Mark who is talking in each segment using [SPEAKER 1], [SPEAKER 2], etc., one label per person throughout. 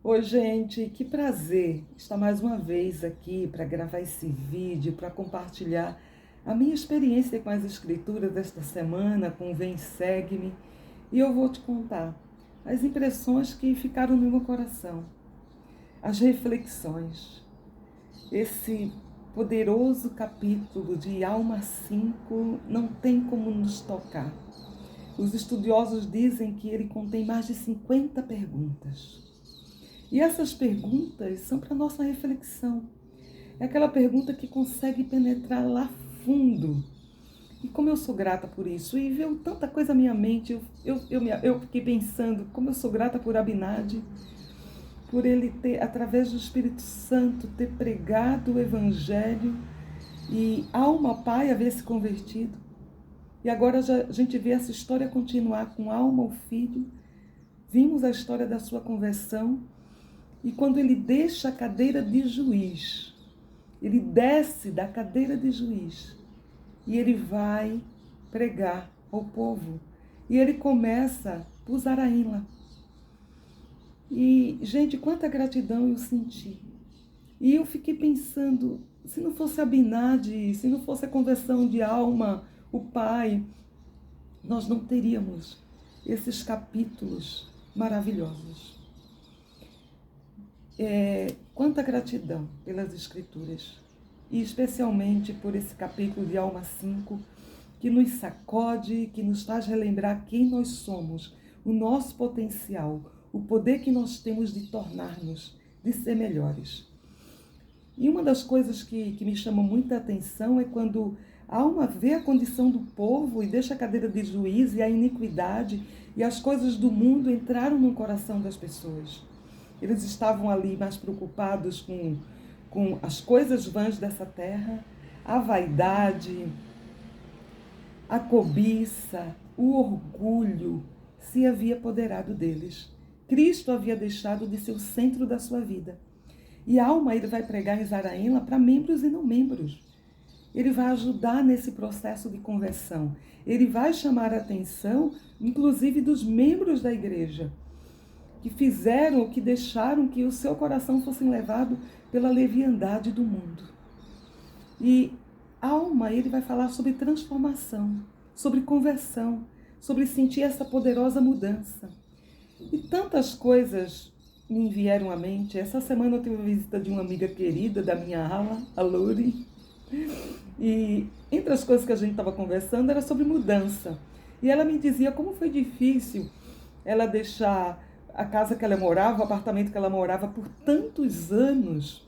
[SPEAKER 1] Oi, gente, que prazer estar mais uma vez aqui para gravar esse vídeo, para compartilhar a minha experiência com as escrituras desta semana, com o Vem e Segue-me. E eu vou te contar as impressões que ficaram no meu coração, as reflexões. Esse poderoso capítulo de Alma 5 não tem como nos tocar. Os estudiosos dizem que ele contém mais de 50 perguntas. E essas perguntas são para nossa reflexão. É aquela pergunta que consegue penetrar lá fundo. E como eu sou grata por isso. E veio tanta coisa à minha mente. Eu fiquei pensando como eu sou grata por Abinadi, por ele ter, através do Espírito Santo, ter pregado o Evangelho e Alma Pai haver se convertido. E agora a gente vê essa história continuar com Alma, o filho. Vimos a história da sua conversão. E quando ele deixa a cadeira de juiz, ele desce da cadeira de juiz e ele vai pregar ao povo. E ele começa por Zaraínla. E, gente, quanta gratidão eu senti. E eu fiquei pensando, se não fosse Abinadi, se não fosse a conversão de Alma, o pai, nós não teríamos esses capítulos maravilhosos. Quanta gratidão pelas Escrituras, e especialmente por esse capítulo de Alma 5, que nos sacode, que nos faz relembrar quem nós somos, o nosso potencial, o poder que nós temos de tornar-nos, de ser melhores. E uma das coisas que me chama muita atenção é quando a alma vê a condição do povo e deixa a cadeira de juiz e a iniquidade e as coisas do mundo entraram no coração das pessoas. Eles estavam ali mais preocupados com as coisas vãs dessa terra, a vaidade, a cobiça, o orgulho se havia apoderado deles. Cristo havia deixado de ser o centro da sua vida. E a Alma, ele vai pregar em Zaraínla para membros e não membros. Ele vai ajudar nesse processo de conversão. Ele vai chamar a atenção, inclusive, dos membros da igreja, que fizeram, que deixaram que o seu coração fosse levado pela leviandade do mundo. E Alma, ele vai falar sobre transformação, sobre conversão, sobre sentir essa poderosa mudança. E tantas coisas me vieram à mente. Essa semana eu tive a visita de uma amiga querida da minha ala, a Lori. E entre as coisas que a gente estava conversando era sobre mudança. E ela me dizia como foi difícil ela deixar a casa que ela morava, o apartamento que ela morava por tantos anos,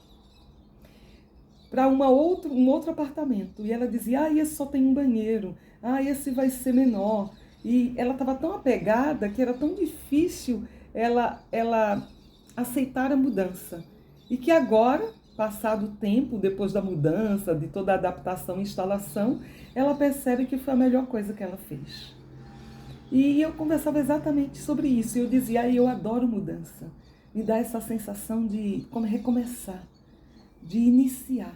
[SPEAKER 1] para um outro apartamento. E ela dizia, esse só tem um banheiro, esse vai ser menor. E ela estava tão apegada que era tão difícil ela aceitar a mudança. E que agora, passado o tempo, depois da mudança, de toda a adaptação e instalação, ela percebe que foi a melhor coisa que ela fez. E eu conversava exatamente sobre isso. Eu dizia, eu adoro mudança. Me dá essa sensação de recomeçar, de iniciar.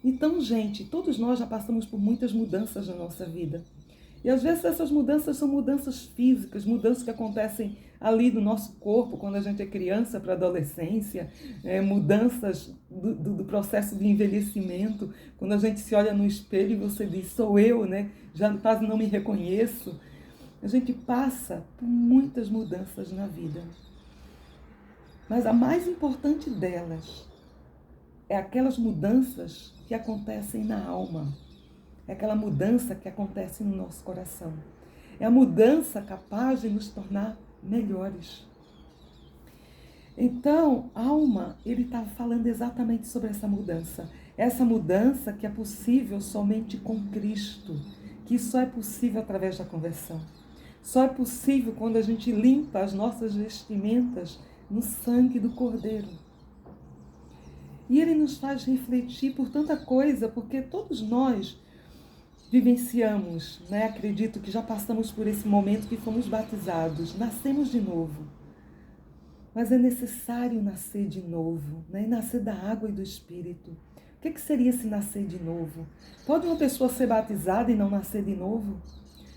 [SPEAKER 1] Então, gente, todos nós já passamos por muitas mudanças na nossa vida. E às vezes essas mudanças são mudanças físicas, mudanças que acontecem ali no nosso corpo, quando a gente é criança para a adolescência, mudanças do processo de envelhecimento, quando a gente se olha no espelho e você diz, sou eu, né? Já quase não me reconheço. A gente passa por muitas mudanças na vida. Mas a mais importante delas é aquelas mudanças que acontecem na alma. É aquela mudança que acontece no nosso coração. É a mudança capaz de nos tornar melhores. Então, Alma, ele está falando exatamente sobre essa mudança. Essa mudança que é possível somente com Cristo. Que só é possível através da conversão. Só é possível quando a gente limpa as nossas vestimentas no sangue do Cordeiro. E ele nos faz refletir por tanta coisa, porque todos nós vivenciamos, acredito que já passamos por esse momento que fomos batizados, nascemos de novo. Mas é necessário nascer de novo, e nascer da água e do Espírito. O que seria esse nascer de novo? Pode uma pessoa ser batizada e não nascer de novo?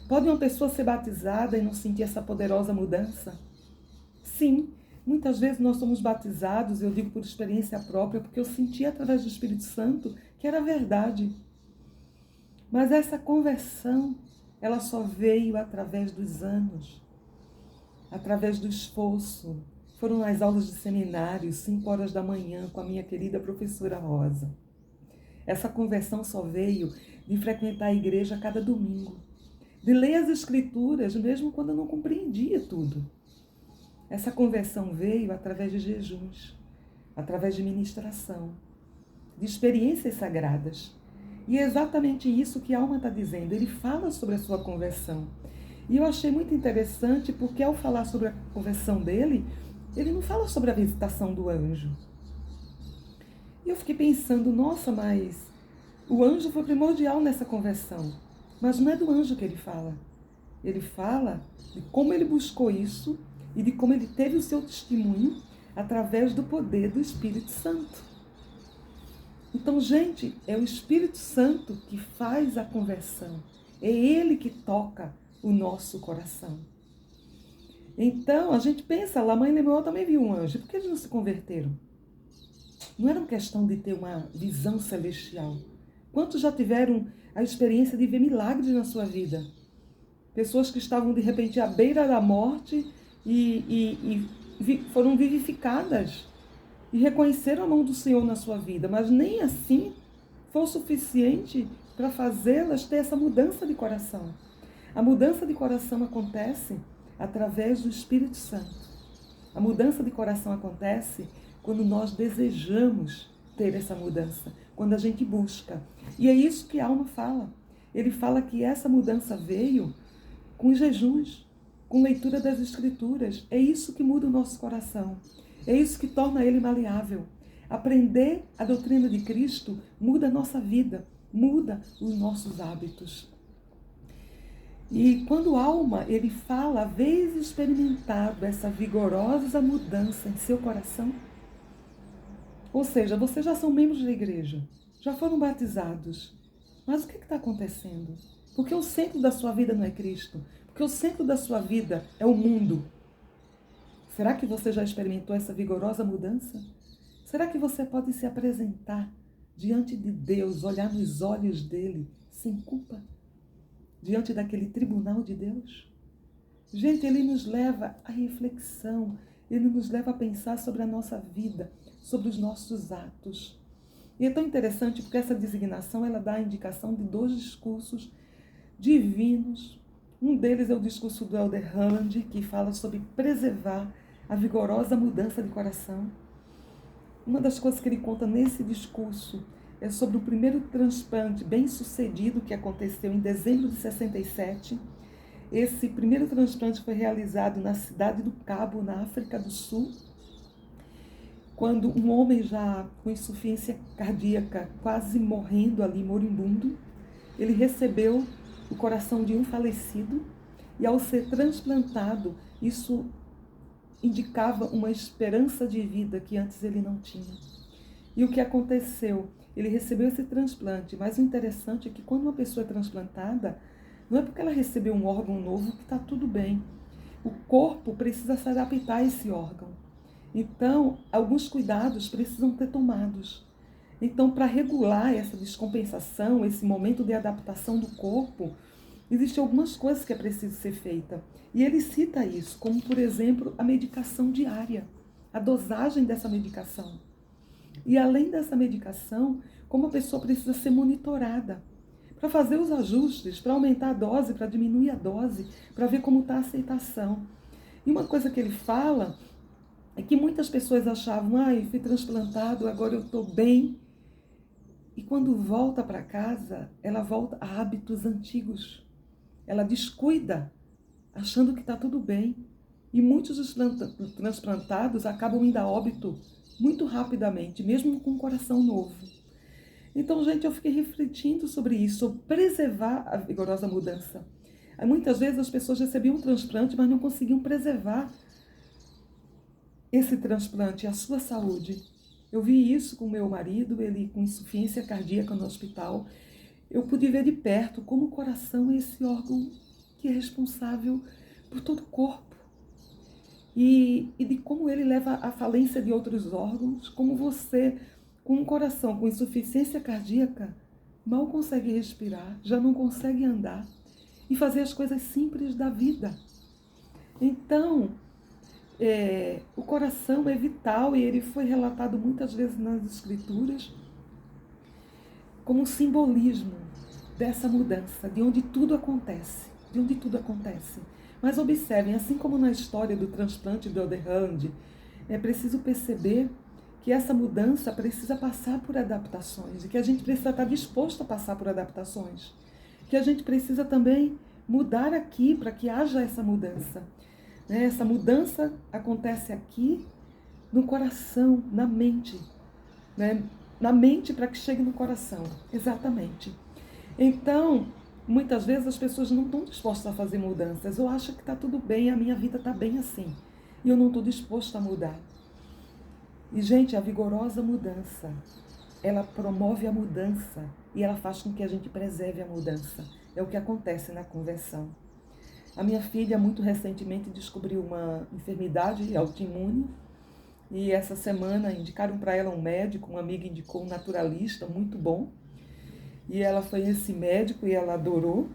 [SPEAKER 1] Pode uma pessoa ser batizada e não sentir essa poderosa mudança? Sim, Muitas vezes nós somos batizados, eu digo por experiência própria, porque eu senti através do Espírito Santo que era verdade. Mas essa conversão, ela só veio através dos anos, através do esforço. Foram nas aulas de seminário, 5 horas da manhã, com a minha querida professora Rosa. Essa conversão só veio de frequentar a igreja a cada domingo, de ler as Escrituras, mesmo quando eu não compreendia tudo. Essa conversão veio através de jejuns, através de ministração, de experiências sagradas. E é exatamente isso que a alma está dizendo. Ele fala sobre a sua conversão. E eu achei muito interessante porque ao falar sobre a conversão dele, ele não fala sobre a visitação do anjo. E eu fiquei pensando, nossa, mas o anjo foi primordial nessa conversão. Mas não é do anjo que ele fala. Ele fala de como ele buscou isso e de como ele teve o seu testemunho através do poder do Espírito Santo. Então, gente, é o Espírito Santo que faz a conversão. É ele que toca o nosso coração. Então, a gente pensa, lá mãe Lemuel também viu um anjo. Por que eles não se converteram? Não era uma questão de ter uma visão celestial. Quantos já tiveram a experiência de ver milagres na sua vida? Pessoas que estavam, de repente, à beira da morte e foram vivificadas. E reconheceram a mão do Senhor na sua vida, mas nem assim foi o suficiente para fazê-las ter essa mudança de coração. A mudança de coração acontece através do Espírito Santo. A mudança de coração acontece quando nós desejamos ter essa mudança, quando a gente busca. E é isso que a alma fala. Ele fala que essa mudança veio com jejuns, com leitura das Escrituras. É isso que muda o nosso coração. É isso que torna ele maleável. Aprender a doutrina de Cristo muda a nossa vida, muda os nossos hábitos. E quando a alma, ele fala, vez experimentado essa vigorosa mudança em seu coração, ou seja, vocês já são membros da igreja, já foram batizados, mas o que está acontecendo? Porque o centro da sua vida não é Cristo, porque o centro da sua vida é o mundo. Será que você já experimentou essa vigorosa mudança? Será que você pode se apresentar diante de Deus, olhar nos olhos dele, sem culpa? Diante daquele tribunal de Deus? Gente, ele nos leva à reflexão, ele nos leva a pensar sobre a nossa vida, sobre os nossos atos. E é tão interessante porque essa designação, ela dá a indicação de 2 discursos divinos. Um deles é o discurso do Elder Holland, que fala sobre preservar a vigorosa mudança de coração. Uma das coisas que ele conta nesse discurso é sobre o primeiro transplante bem-sucedido que aconteceu em dezembro de 67. Esse primeiro transplante foi realizado na cidade do Cabo, na África do Sul, quando um homem já com insuficiência cardíaca, quase morrendo ali, moribundo, ele recebeu o coração de um falecido e ao ser transplantado, isso indicava uma esperança de vida que antes ele não tinha. E o que aconteceu? Ele recebeu esse transplante, mas o interessante é que quando uma pessoa é transplantada, não é porque ela recebeu um órgão novo que está tudo bem. O corpo precisa se adaptar a esse órgão. Então, alguns cuidados precisam ser tomados. Então, para regular essa descompensação, esse momento de adaptação do corpo, existem algumas coisas que é preciso ser feita. E ele cita isso, como, por exemplo, a medicação diária, a dosagem dessa medicação. E além dessa medicação, como a pessoa precisa ser monitorada para fazer os ajustes, para aumentar a dose, para diminuir a dose, para ver como está a aceitação. E uma coisa que ele fala é que muitas pessoas achavam, eu fui transplantado, agora eu estou bem. E quando volta para casa, ela volta a hábitos antigos. Ela descuida, achando que está tudo bem. E muitos dos transplantados acabam indo a óbito muito rapidamente, mesmo com um coração novo. Então, gente, eu fiquei refletindo sobre isso, sobre preservar a vigorosa mudança. Muitas vezes as pessoas recebiam um transplante, mas não conseguiam preservar esse transplante, a sua saúde. Eu vi isso com meu marido, ele com insuficiência cardíaca no hospital. Eu pude ver de perto como o coração é esse órgão que é responsável por todo o corpo. e de como ele leva à falência de outros órgãos, como você, com um coração com insuficiência cardíaca, mal consegue respirar, já não consegue andar e fazer as coisas simples da vida. Então, o coração é vital e ele foi relatado muitas vezes nas Escrituras como um simbolismo dessa mudança, de onde tudo acontece, Mas observem, assim como na história do transplante do Oderhand, é preciso perceber que essa mudança precisa passar por adaptações e que a gente precisa estar disposto a passar por adaptações, que a gente precisa também mudar aqui para que haja essa mudança. Essa mudança acontece aqui no coração, na mente, né? Na mente para que chegue no coração, exatamente. Então, muitas vezes as pessoas não estão dispostas a fazer mudanças. Eu acho que está tudo bem, a minha vida está bem assim. E eu não estou disposta a mudar. E, gente, a vigorosa mudança, ela promove a mudança e ela faz com que a gente preserve a mudança. É o que acontece na conversão. A minha filha, muito recentemente, descobriu uma enfermidade autoimune e essa semana indicaram para ela um médico, uma amiga indicou um naturalista muito bom. E ela foi esse médico e ela adorou.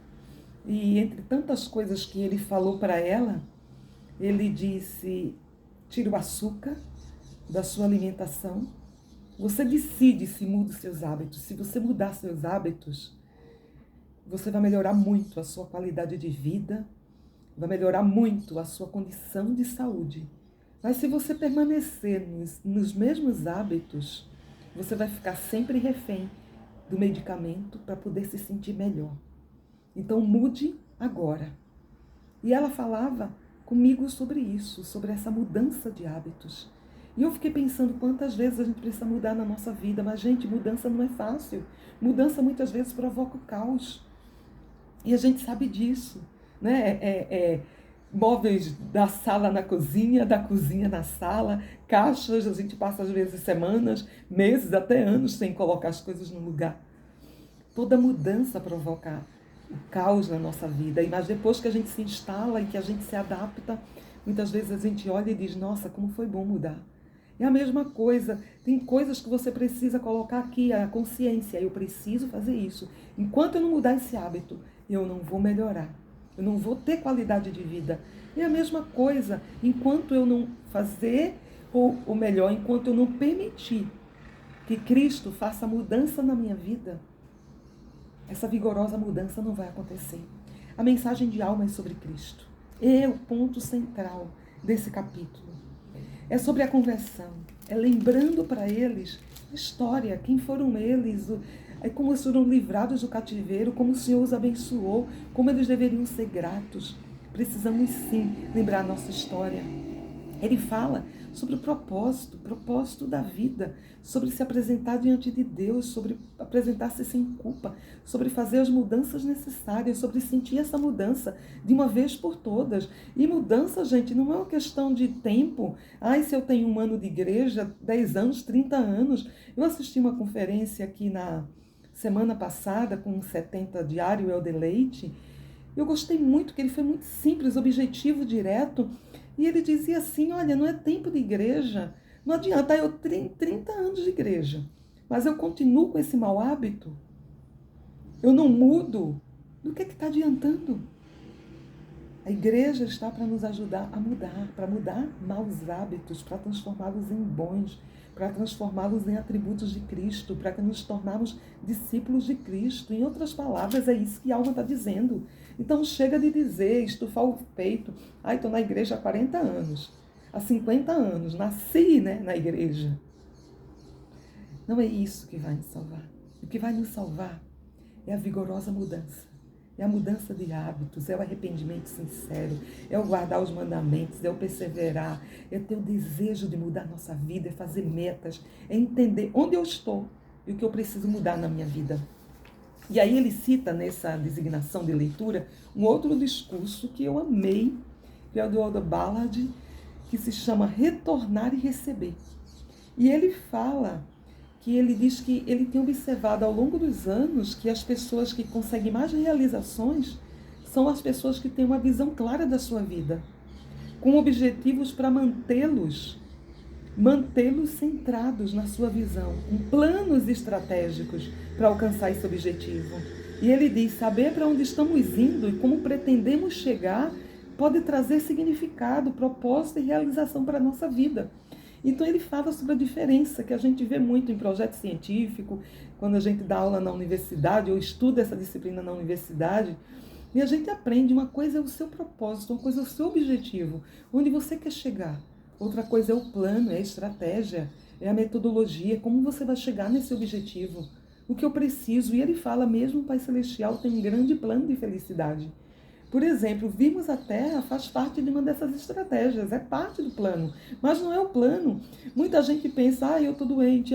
[SPEAKER 1] E entre tantas coisas que ele falou para ela, ele disse: tira o açúcar da sua alimentação. Você decide se muda os seus hábitos. Se você mudar seus hábitos, você vai melhorar muito a sua qualidade de vida, vai melhorar muito a sua condição de saúde. Mas se você permanecer nos mesmos hábitos, você vai ficar sempre refém do medicamento para poder se sentir melhor. Então mude agora. E ela falava comigo sobre isso, sobre essa mudança de hábitos. E eu fiquei pensando quantas vezes a gente precisa mudar na nossa vida. Mas, gente, mudança não é fácil. Mudança muitas vezes provoca o caos. E a gente sabe disso, né? Móveis da sala na cozinha, da cozinha na sala, caixas, a gente passa às vezes semanas, meses, até anos sem colocar as coisas no lugar. Toda mudança provoca o caos na nossa vida, mas depois que a gente se instala e que a gente se adapta, muitas vezes a gente olha e diz: nossa, como foi bom mudar. É a mesma coisa, tem coisas que você precisa colocar aqui, a consciência, eu preciso fazer isso. Enquanto eu não mudar esse hábito, eu não vou melhorar, eu não vou ter qualidade de vida. É a mesma coisa, enquanto eu não fazer, ou melhor, enquanto eu não permitir que Cristo faça mudança na minha vida, essa vigorosa mudança não vai acontecer. A mensagem de alma é sobre Cristo. É o ponto central desse capítulo. É sobre a conversão. É lembrando para eles a história, quem foram eles, como eles foram livrados do cativeiro, como o Senhor os abençoou, como eles deveriam ser gratos. Precisamos sim lembrar a nossa história. Ele fala sobre o propósito da vida, sobre se apresentar diante de Deus, sobre apresentar-se sem culpa, sobre fazer as mudanças necessárias, sobre sentir essa mudança de uma vez por todas. E mudança, gente, não é uma questão de tempo. Se eu tenho 1 ano de igreja, 10 anos, 30 anos. Eu assisti uma conferência aqui na semana passada com 70 diário Helder Leite. Eu gostei muito, que ele foi muito simples, objetivo, direto. E ele dizia assim: olha, não é tempo de igreja, não adianta, eu tenho 30 anos de igreja, mas eu continuo com esse mau hábito, eu não mudo, do que está adiantando? A igreja está para nos ajudar a mudar, para mudar maus hábitos, para transformá-los em bons, para transformá-los em atributos de Cristo, para que nos tornarmos discípulos de Cristo. Em outras palavras, é isso que a alma está dizendo. Então chega de dizer, estufar o peito: estou na igreja há 40 anos, há 50 anos, nasci, na igreja. Não é isso que vai nos salvar. O que vai nos salvar é a vigorosa mudança. É a mudança de hábitos, é o arrependimento sincero, é o guardar os mandamentos, é o perseverar, é ter o desejo de mudar a nossa vida, é fazer metas, é entender onde eu estou e o que eu preciso mudar na minha vida. E aí ele cita nessa designação de leitura um outro discurso que eu amei, que é o do Aldo Ballard, que se chama Retornar e Receber. E ele fala que ele diz que ele tem observado ao longo dos anos que as pessoas que conseguem mais realizações são as pessoas que têm uma visão clara da sua vida. com objetivos para mantê-los centrados na sua visão, com planos estratégicos para alcançar esse objetivo. E ele diz, saber para onde estamos indo e como pretendemos chegar pode trazer significado, propósito e realização para a nossa vida. Então ele fala sobre a diferença que a gente vê muito em projeto científico, quando a gente dá aula na universidade ou estuda essa disciplina na universidade, e a gente aprende, uma coisa é o seu propósito, uma coisa é o seu objetivo, onde você quer chegar. Outra coisa é o plano, é a estratégia, é a metodologia, como você vai chegar nesse objetivo. O que eu preciso, e ele fala mesmo, o Pai Celestial tem um grande plano de felicidade. Por exemplo, virmos a Terra faz parte de uma dessas estratégias, é parte do plano, mas não é o plano. Muita gente pensa, eu estou doente,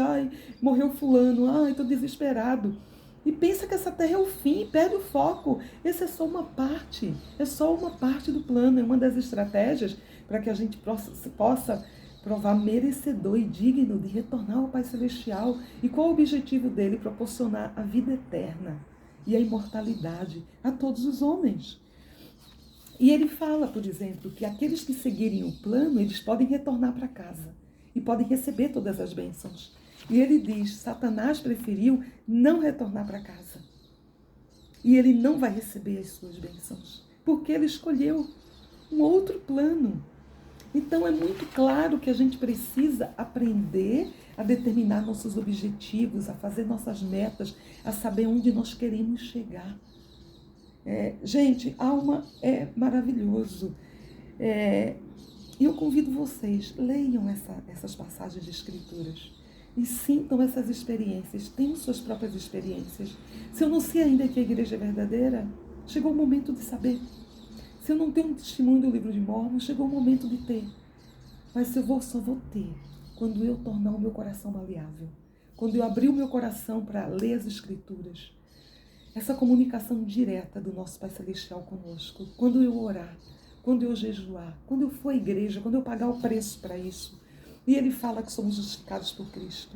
[SPEAKER 1] morreu fulano, estou desesperado. E pensa que essa Terra é o fim, perde o foco. Essa é só uma parte do plano, é uma das estratégias para que a gente possa provar merecedor e digno de retornar ao Pai Celestial. E qual o objetivo dele? Proporcionar a vida eterna e a imortalidade a todos os homens. E ele fala, por exemplo, que aqueles que seguirem o plano, eles podem retornar para casa e podem receber todas as bênçãos. E ele diz, Satanás preferiu não retornar para casa. E ele não vai receber as suas bênçãos, porque ele escolheu um outro plano. Então é muito claro que a gente precisa aprender a determinar nossos objetivos, a fazer nossas metas, a saber onde nós queremos chegar. Gente, alma é maravilhoso. E eu convido vocês, leiam essas passagens de escrituras e sintam essas experiências, tenham suas próprias experiências. Se eu não sei ainda que a igreja é verdadeira, chegou o momento de saber. Se eu não tenho um testemunho do livro de Mórmon, chegou o momento de ter. Mas eu só vou ter quando eu tornar o meu coração maleável, quando eu abrir o meu coração para ler as escrituras. Essa comunicação direta do nosso Pai Celestial conosco, quando eu orar, quando eu jejuar, quando eu for à igreja, quando eu pagar o preço para isso. E ele fala que somos justificados por Cristo.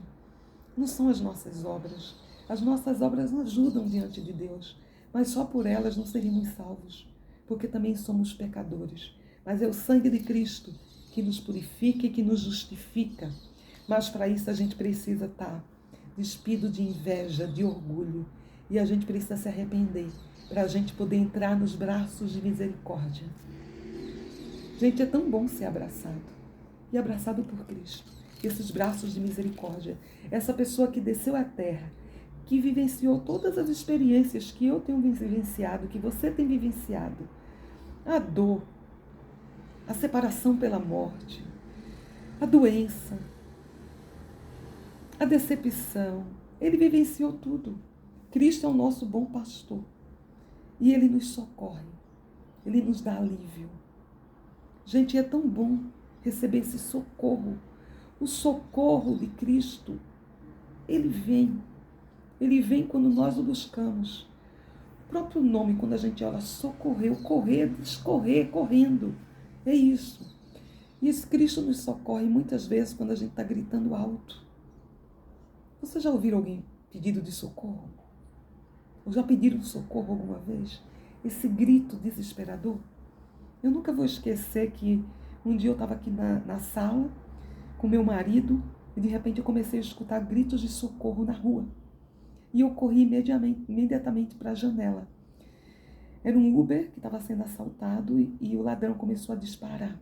[SPEAKER 1] Não são as nossas obras. As nossas obras não ajudam diante de Deus, mas só por elas não seríamos salvos, porque também somos pecadores. Mas é o sangue de Cristo que nos purifica e que nos justifica. Mas para isso a gente precisa estar despido de inveja, de orgulho. E a gente precisa se arrepender para a gente poder entrar nos braços de misericórdia. Gente, é tão bom ser abraçado. E abraçado por Cristo. Esses braços de misericórdia. Essa pessoa que desceu à terra, que vivenciou todas as experiências que eu tenho vivenciado, que você tem vivenciado. A dor, a separação pela morte, a doença, a decepção. Ele vivenciou tudo. Cristo é o nosso bom pastor. E ele nos socorre. Ele nos dá alívio. Gente, é tão bom receber esse socorro. O socorro de Cristo, ele vem. Ele vem quando nós o buscamos. O próprio nome, quando a gente olha, socorreu, correr, escorrer, correndo. É isso. E esse Cristo nos socorre muitas vezes quando a gente está gritando alto. Você já ouviu alguém pedido de socorro? Ou já pediram socorro alguma vez? Esse grito desesperador? Eu nunca vou esquecer que um dia eu estava aqui na sala com meu marido e de repente eu comecei a escutar gritos de socorro na rua. E eu corri imediatamente para a janela. Era um Uber que estava sendo assaltado e o ladrão começou a disparar.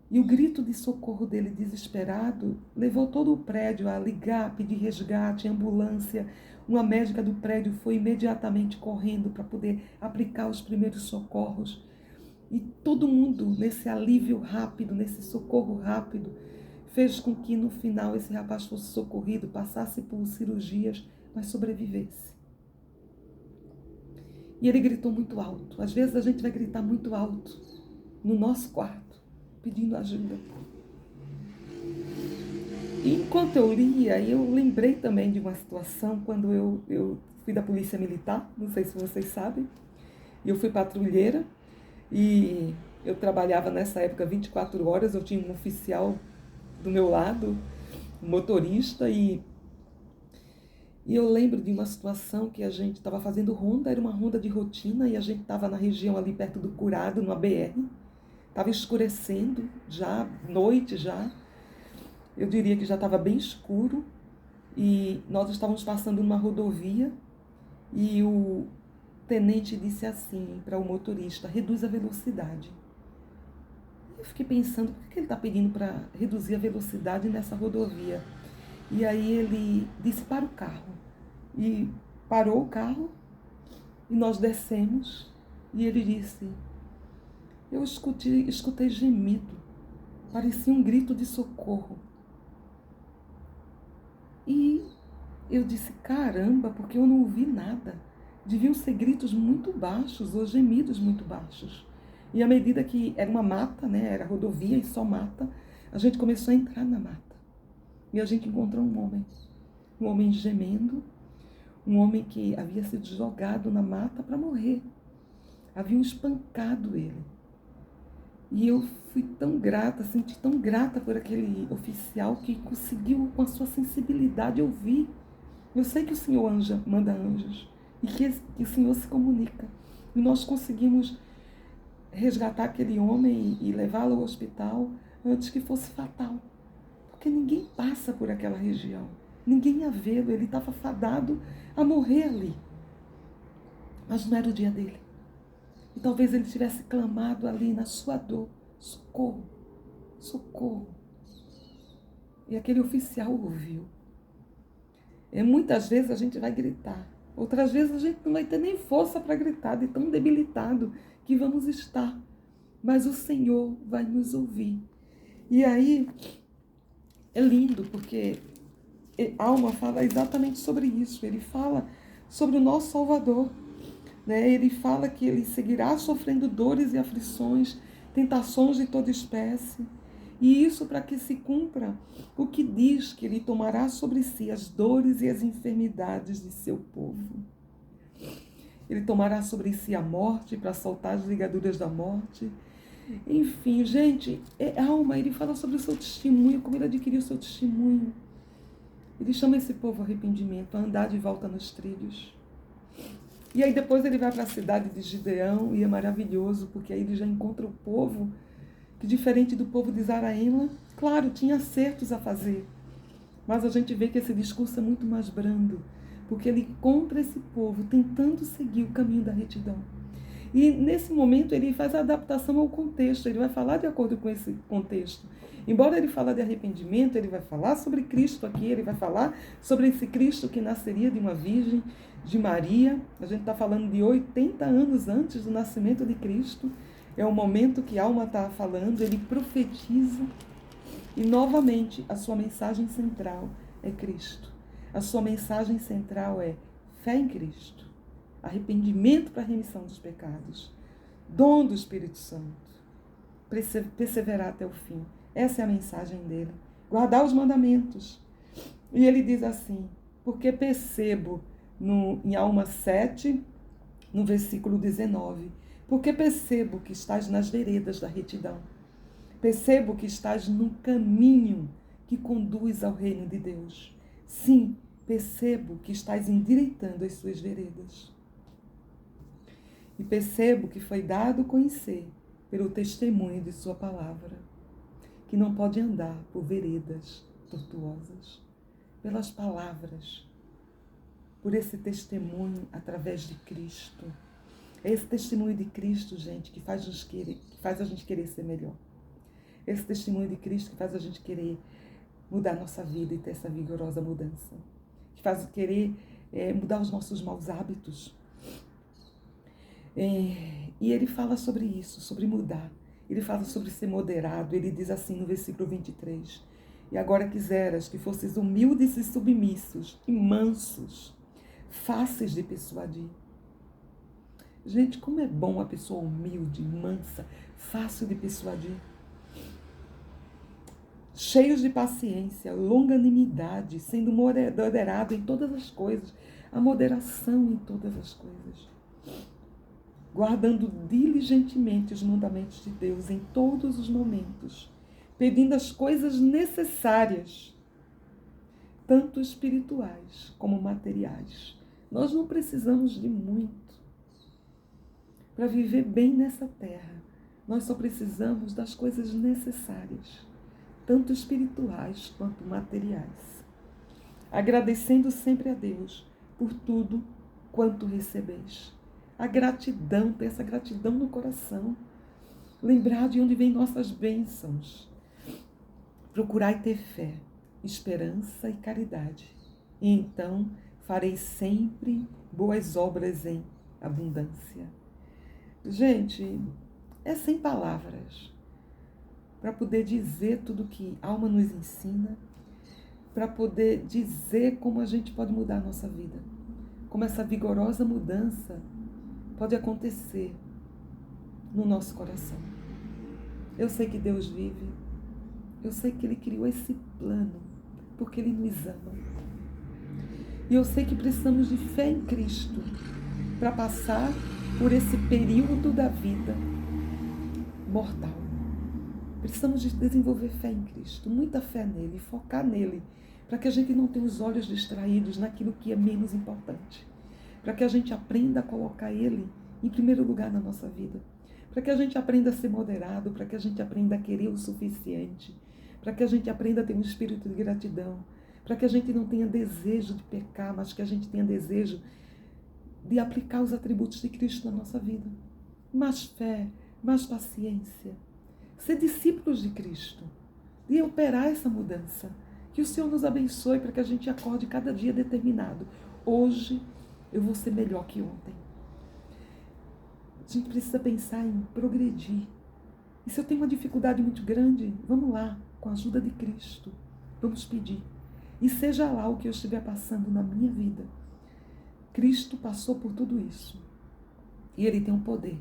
[SPEAKER 1] E o grito de socorro dele desesperado levou todo o prédio a ligar, pedir resgate, ambulância. Uma médica do prédio foi imediatamente correndo para poder aplicar os primeiros socorros. E todo mundo, nesse alívio rápido, nesse socorro rápido, fez com que no final esse rapaz fosse socorrido, passasse por cirurgias, mas sobrevivesse. E ele gritou muito alto. Às vezes a gente vai gritar muito alto no nosso quarto, pedindo ajuda. E enquanto eu lia, eu lembrei também de uma situação quando eu fui da Polícia Militar, não sei se vocês sabem, e eu fui patrulheira. E eu trabalhava nessa época 24 horas, eu tinha um oficial do meu lado, um motorista, e eu lembro de uma situação que a gente estava fazendo ronda, era uma ronda de rotina, e a gente estava na região ali perto do Curado, no ABR, Estava escurecendo já, noite já. Eu diria que já estava bem escuro. E nós estávamos passando numa rodovia e o tenente disse assim para o motorista: reduz a velocidade. Eu fiquei pensando, por que ele está pedindo para reduzir a velocidade nessa rodovia? E aí ele disse: para o carro. E parou o carro e nós descemos. E ele disse: eu escutei gemido, parecia um grito de socorro. E eu disse: caramba, porque eu não ouvi nada. Deviam ser gritos muito baixos ou gemidos muito baixos. E à medida que era uma mata, né, era rodovia e só mata, a gente começou a entrar na mata. E a gente encontrou um homem gemendo, um homem que havia sido jogado na mata para morrer. Haviam espancado ele. E eu fui tão grata, senti tão grata por aquele oficial que conseguiu, com a sua sensibilidade, ouvir. Eu sei que o Senhor manda anjos e que o Senhor se comunica. E nós conseguimos resgatar aquele homem e levá-lo ao hospital antes que fosse fatal. Porque ninguém passa por aquela região. Ninguém ia vê-lo. Ele estava fadado a morrer ali. Mas não era o dia dele. E talvez ele tivesse clamado ali na sua dor: socorro, socorro. E aquele oficial ouviu. E muitas vezes a gente vai gritar. Outras vezes a gente não vai ter nem força para gritar, de tão debilitado que vamos estar. Mas o Senhor vai nos ouvir. E aí é lindo, porque Alma fala exatamente sobre isso. Ele fala sobre o nosso Salvador. Né? Ele fala que ele seguirá sofrendo dores e aflições, tentações de toda espécie. E isso para que se cumpra o que diz que ele tomará sobre si as dores e as enfermidades de seu povo. Ele tomará sobre si a morte para soltar as ligaduras da morte. Enfim, gente, Alma, ele fala sobre o seu testemunho, como ele adquiriu o seu testemunho. Ele chama esse povo ao arrependimento, a andar de volta nos trilhos. E aí depois ele vai para a cidade de Gideão e é maravilhoso, porque aí ele já encontra o povo que, diferente do povo de Zaraima, claro, tinha acertos a fazer. Mas a gente vê que esse discurso é muito mais brando, porque ele encontra esse povo tentando seguir o caminho da retidão. E nesse momento ele faz a adaptação ao contexto, ele vai falar de acordo com esse contexto. Embora ele fale de arrependimento, ele vai falar sobre Cristo aqui, ele vai falar sobre esse Cristo que nasceria de uma virgem, de Maria. A gente está falando de 80 anos antes do nascimento de Cristo. É o momento que Alma está falando, ele profetiza. E novamente a sua mensagem central é Cristo. A sua mensagem central é fé em Cristo. Arrependimento para a remissão dos pecados, dom do Espírito Santo, perseverar até o fim. Essa é a mensagem dele. Guardar os mandamentos. E ele diz assim: porque percebo, em Alma 7, no versículo 19, porque percebo que estás nas veredas da retidão. Percebo que estás no caminho que conduz ao reino de Deus. Sim, percebo que estás endireitando as suas veredas. E percebo que foi dado conhecer pelo testemunho de sua palavra, que não pode andar por veredas tortuosas, pelas palavras, por esse testemunho através de Cristo. É esse testemunho de Cristo, gente, que faz a gente querer ser melhor. Esse testemunho de Cristo que faz a gente querer mudar a nossa vida e ter essa vigorosa mudança. Que faz querer mudar os nossos maus hábitos. E ele fala sobre isso, sobre mudar. Ele fala sobre ser moderado. Ele diz assim no versículo 23. E agora quiseras que fosses humildes e submissos e mansos, fáceis de persuadir. Gente, como é bom uma pessoa humilde, mansa, fácil de persuadir. Cheios de paciência, longanimidade, sendo moderado em todas as coisas, a moderação em todas as coisas. Guardando diligentemente os mandamentos de Deus em todos os momentos, pedindo as coisas necessárias, tanto espirituais como materiais. Nós não precisamos de muito para viver bem nessa terra, Nós só precisamos das coisas necessárias, tanto espirituais quanto materiais. Agradecendo sempre a Deus por tudo quanto recebeis. A gratidão, ter essa gratidão no coração. Lembrar de onde vêm nossas bênçãos. Procurai ter fé, esperança e caridade. E então fareis sempre boas obras em abundância. Gente, é sem palavras para poder dizer tudo que a alma nos ensina, para poder dizer como a gente pode mudar a nossa vida, como essa vigorosa mudança pode acontecer no nosso coração. Eu sei que Deus vive, eu sei que Ele criou esse plano porque Ele nos ama. E eu sei que precisamos de fé em Cristo para passar por esse período da vida mortal. Precisamos de desenvolver fé em Cristo, muita fé nele, focar nele, para que a gente não tenha os olhos distraídos naquilo que é menos importante. Para que a gente aprenda a colocar ele em primeiro lugar na nossa vida. Para que a gente aprenda a ser moderado, para que a gente aprenda a querer o suficiente, para que a gente aprenda a ter um espírito de gratidão, para que a gente não tenha desejo de pecar, mas que a gente tenha desejo de aplicar os atributos de Cristo na nossa vida. Mais fé, mais paciência. Ser discípulos de Cristo, de operar essa mudança. Que o Senhor nos abençoe para que a gente acorde cada dia determinado. Hoje eu vou ser melhor que ontem. A gente precisa pensar em progredir. E se eu tenho uma dificuldade muito grande, vamos lá, com a ajuda de Cristo. Vamos pedir. E seja lá o que eu estiver passando na minha vida, Cristo passou por tudo isso. E Ele tem o poder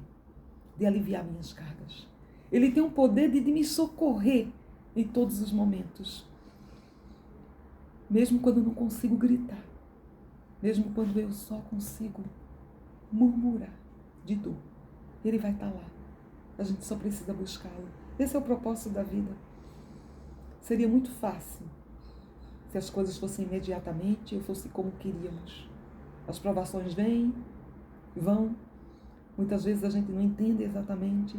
[SPEAKER 1] de aliviar minhas cargas. Ele tem o poder de me socorrer em todos os momentos. Mesmo quando eu não consigo gritar. Mesmo quando eu só consigo murmurar de dor. Ele vai estar lá. A gente só precisa buscá-lo. Esse é o propósito da vida. Seria muito fácil se as coisas fossem imediatamente ou fosse como queríamos. As provações vêm, vão. Muitas vezes a gente não entende exatamente,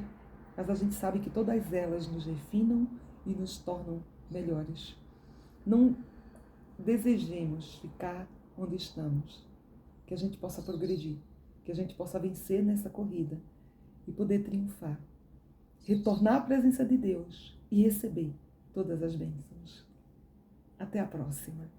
[SPEAKER 1] mas a gente sabe que todas elas nos refinam e nos tornam melhores. Não desejemos ficar onde estamos, que a gente possa progredir, que a gente possa vencer nessa corrida e poder triunfar, retornar à presença de Deus e receber todas as bênçãos. Até a próxima.